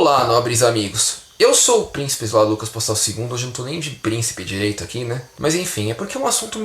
Olá, nobres amigos. Eu sou o Príncipe Slá Lucas Postal II, hoje não tô nem de príncipe direito aqui, né? Mas enfim, é porque é um assunto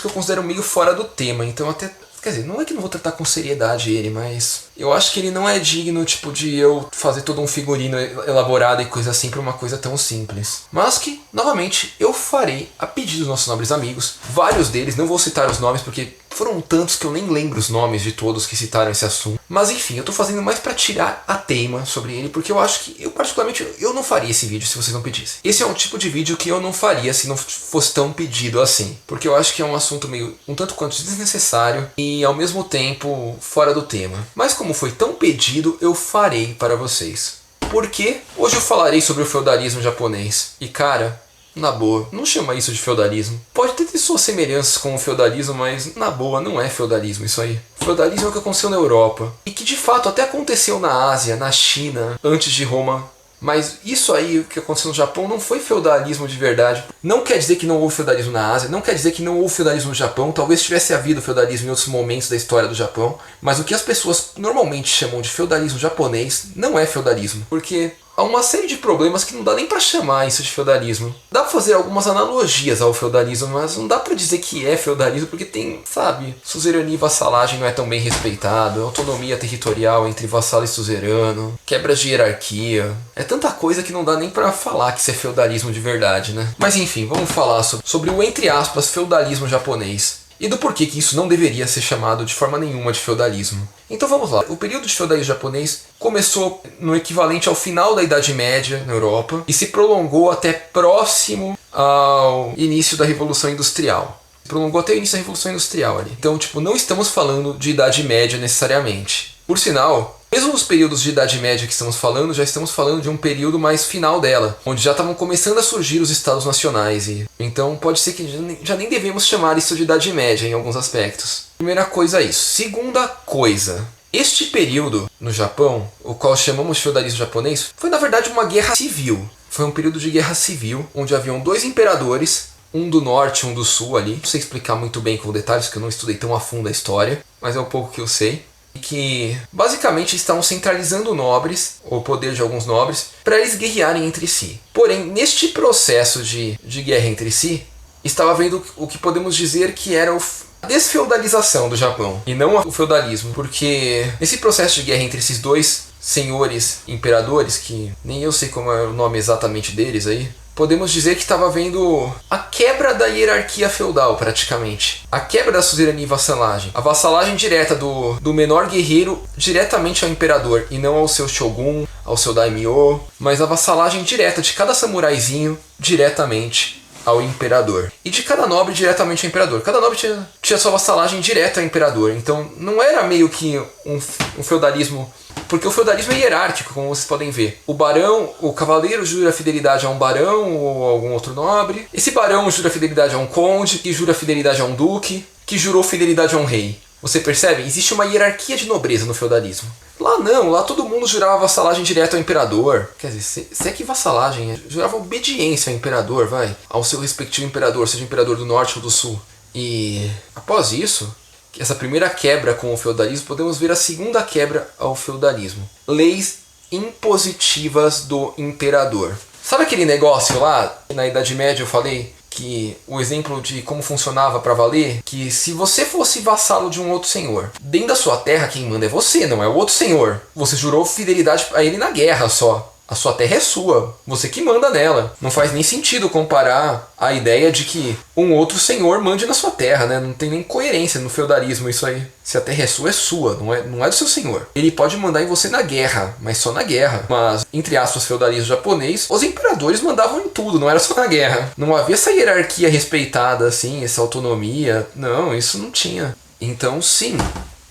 que eu considero meio fora do tema, então até... Quer dizer, não é que não vou tratar com seriedade ele, mas... eu acho que ele não é digno, tipo, de eu fazer todo um figurino elaborado e coisa assim pra uma coisa tão simples. Mas que, novamente, eu farei a pedido dos nossos nobres amigos. Vários deles, não vou citar os nomes porque foram tantos que eu nem lembro os nomes de todos que citaram esse assunto. Mas enfim, eu tô fazendo mais pra tirar a teima sobre ele, porque eu acho que, eu particularmente, eu não faria esse vídeo se vocês não pedissem. Esse é um tipo de vídeo que eu não faria se não fosse tão pedido assim. Porque eu acho que é um assunto meio, um tanto quanto desnecessário e ao mesmo tempo fora do tema. Mas como foi tão pedido, eu farei para vocês. Porque hoje eu falarei sobre o feudalismo japonês. E cara, na boa, não chama isso de feudalismo. Pode ter suas semelhanças com o feudalismo, mas na boa, não é feudalismo isso aí. Feudalismo é o que aconteceu na Europa. E que de fato até aconteceu na Ásia, na China, antes de Roma. Mas isso aí, o que aconteceu no Japão, não foi feudalismo de verdade. Não quer dizer que não houve feudalismo na Ásia, não quer dizer que não houve feudalismo no Japão. Talvez tivesse havido feudalismo em outros momentos da história do Japão. Mas o que as pessoas normalmente chamam de feudalismo japonês não é feudalismo. Porque há uma série de problemas que não dá nem pra chamar isso de feudalismo. Dá pra fazer algumas analogias ao feudalismo, mas não dá pra dizer que é feudalismo porque tem, sabe, suzerania e vassalagem não é tão bem respeitado, autonomia territorial entre vassalo e suzerano, quebras de hierarquia. É tanta coisa que não dá nem pra falar que isso é feudalismo de verdade, né? Mas enfim, vamos falar sobre o, entre aspas, feudalismo japonês. E do porquê que isso não deveria ser chamado de forma nenhuma de feudalismo. Então vamos lá. O período de feudalismo japonês começou no equivalente ao final da Idade Média na Europa e se prolongou até próximo ao início da Revolução Industrial. Prolongou até o início da Revolução Industrial ali. Então, tipo, não estamos falando de Idade Média necessariamente. Por sinal, mesmo nos períodos de Idade Média que estamos falando, já estamos falando de um período mais final dela, onde já estavam começando a surgir os Estados Nacionais. Então pode ser que já nem devemos chamar isso de Idade Média em alguns aspectos. Primeira coisa é isso. Segunda coisa, este período no Japão, o qual chamamos de feudalismo japonês, foi na verdade uma guerra civil. Foi um período de guerra civil, onde haviam dois imperadores, um do norte e um do sul ali. Não sei explicar muito bem com detalhes, porque eu não estudei tão a fundo a história, mas é um pouco que eu sei. Que basicamente estavam centralizando nobres, o poder de alguns nobres, para eles guerrearem entre si. Porém, neste processo de guerra entre si, estava havendo o que podemos dizer que era a desfeudalização do Japão, e não o feudalismo, porque nesse processo de guerra entre esses dois senhores imperadores, que nem eu sei como é o nome exatamente deles aí, podemos dizer que estava havendo a quebra da hierarquia feudal, praticamente. A quebra da suzerania e vassalagem. A vassalagem direta do menor guerreiro diretamente ao imperador, e não ao seu shogun, ao seu daimyo, mas a vassalagem direta de cada samuraizinho diretamente ao imperador. E de cada nobre diretamente ao imperador. Cada nobre tinha sua vassalagem direta ao imperador. Então não era meio que um feudalismo... Porque o feudalismo é hierárquico, como vocês podem ver. O barão, o cavaleiro jura fidelidade a um barão ou a algum outro nobre. Esse barão jura fidelidade a um conde, que jura fidelidade a um duque, que jurou fidelidade a um rei. Você percebe? Existe uma hierarquia de nobreza no feudalismo. Lá não, lá todo mundo jurava vassalagem direta ao imperador. Quer dizer, se é que vassalagem, jurava obediência ao imperador, ao seu respectivo imperador, seja o imperador do norte ou do sul. E após isso... essa primeira quebra com o feudalismo, podemos ver a segunda quebra ao feudalismo. Leis impositivas do imperador. Sabe aquele negócio lá, na Idade Média eu falei, que o exemplo de como funcionava para valer, que se você fosse vassalo de um outro senhor, dentro da sua terra quem manda é você, não é o outro senhor. Você jurou fidelidade a ele na guerra só. A sua terra é sua, você que manda nela. Não faz nem sentido comparar a ideia de que um outro senhor mande na sua terra, né? Não tem nem coerência no feudalismo isso aí. Se a terra é sua, não é do seu senhor. Ele pode mandar em você na guerra, mas só na guerra. Mas, entre aspas, feudalismo japonês, os imperadores mandavam em tudo, não era só na guerra. Não havia essa hierarquia respeitada, assim, essa autonomia. Não, isso não tinha. Então, sim,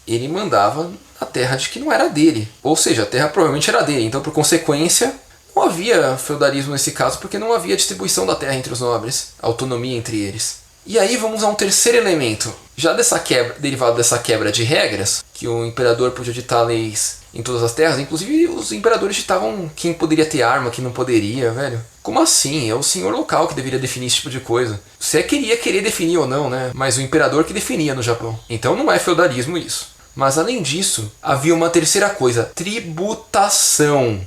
ele mandava a terra de que não era dele. Ou seja, a terra provavelmente era dele. Então, por consequência, não havia feudalismo nesse caso, porque não havia distribuição da terra entre os nobres, autonomia entre eles. E aí vamos a um terceiro elemento. Já dessa quebra, derivado dessa quebra de regras, que o imperador podia ditar leis em todas as terras, inclusive os imperadores ditavam quem poderia ter arma, quem não poderia, velho. Como assim? É o senhor local que deveria definir esse tipo de coisa. Você querer definir ou não, né? Mas o imperador que definia no Japão. Então não é feudalismo isso. Mas além disso, havia uma terceira coisa, tributação.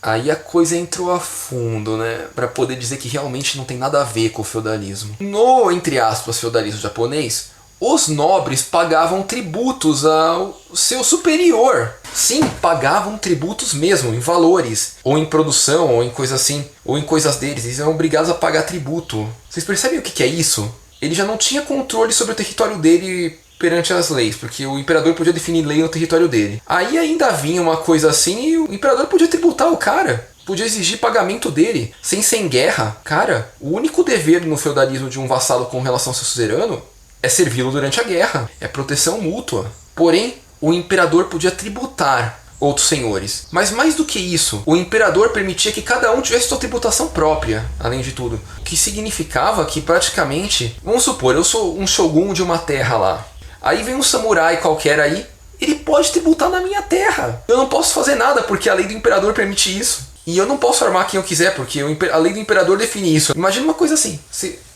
Aí a coisa entrou a fundo, né? Pra poder dizer que realmente não tem nada a ver com o feudalismo. No, entre aspas, feudalismo japonês, os nobres pagavam tributos ao seu superior. Sim, pagavam tributos mesmo, em valores, ou em produção, ou em coisa assim, ou em coisas deles. Eles eram obrigados a pagar tributo. Vocês percebem o que é isso? Ele já não tinha controle sobre o território dele perante as leis, porque o imperador podia definir lei no território dele. Aí ainda vinha uma coisa assim e o imperador podia tributar o cara. Podia exigir pagamento dele, sem ser em guerra. Cara, o único dever no feudalismo de um vassalo com relação ao seu suzerano é servi-lo durante a guerra. É proteção mútua. Porém, o imperador podia tributar outros senhores. Mas mais do que isso, o imperador permitia que cada um tivesse sua tributação própria, além de tudo. O que significava que praticamente, vamos supor, eu sou um shogun de uma terra lá. Aí vem um samurai qualquer aí, ele pode tributar na minha terra. Eu não posso fazer nada porque a lei do imperador permite isso. E eu não posso armar quem eu quiser porque a lei do imperador define isso. Imagina uma coisa assim,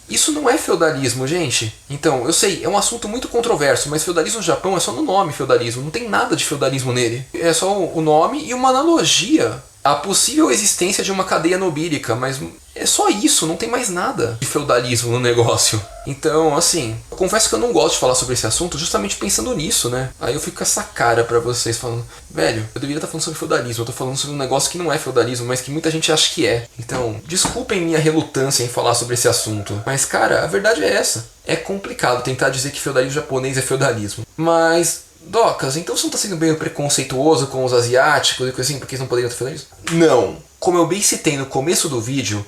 isso não é feudalismo, gente. Então, eu sei, é um assunto muito controverso, mas feudalismo no Japão é só no nome feudalismo, não tem nada de feudalismo nele. É só o nome e uma analogia à possível existência de uma cadeia nobílica, mas é só isso, não tem mais nada de feudalismo no negócio. Então, assim, eu confesso que eu não gosto de falar sobre esse assunto justamente pensando nisso, né? Aí eu fico com essa cara pra vocês falando, velho, eu deveria estar falando sobre feudalismo, eu tô falando sobre um negócio que não é feudalismo, mas que muita gente acha que é. Então, desculpem minha relutância em falar sobre esse assunto, mas cara, a verdade é essa. É complicado tentar dizer que feudalismo japonês é feudalismo, mas Docas, então você não tá sendo bem preconceituoso com os asiáticos e coisa assim, porque eles não poderiam ter feito isso? Não. Como eu bem citei no começo do vídeo,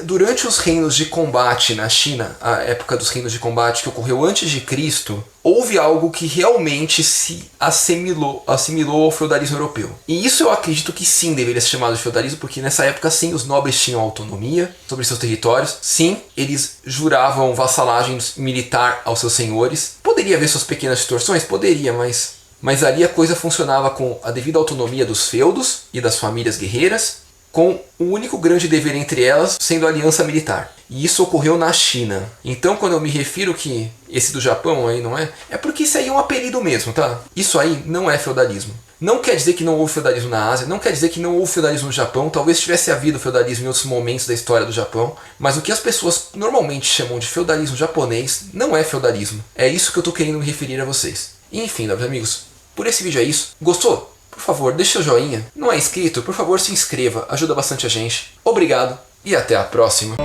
durante os reinos de combate na China, a época dos reinos de combate que ocorreu antes de Cristo, houve algo que realmente se assimilou ao feudalismo europeu. E isso eu acredito que sim deveria ser chamado de feudalismo, porque nessa época sim os nobres tinham autonomia sobre seus territórios, sim eles juravam vassalagem militar aos seus senhores. Poderia haver suas pequenas distorções? Poderia, mas ali a coisa funcionava com a devida autonomia dos feudos e das famílias guerreiras, com o único grande dever entre elas sendo a aliança militar. E isso ocorreu na China. Então quando eu me refiro que esse do Japão aí não é porque isso aí é um apelido mesmo, tá? Isso aí não é feudalismo. Não quer dizer que não houve feudalismo na Ásia, não quer dizer que não houve feudalismo no Japão, talvez tivesse havido feudalismo em outros momentos da história do Japão, mas o que as pessoas normalmente chamam de feudalismo japonês não é feudalismo. É isso que eu tô querendo me referir a vocês. Enfim, meus amigos, por esse vídeo é isso. Gostou? Por favor, deixe seu joinha. Não é inscrito? Por favor, se inscreva. Ajuda bastante a gente. Obrigado e até a próxima.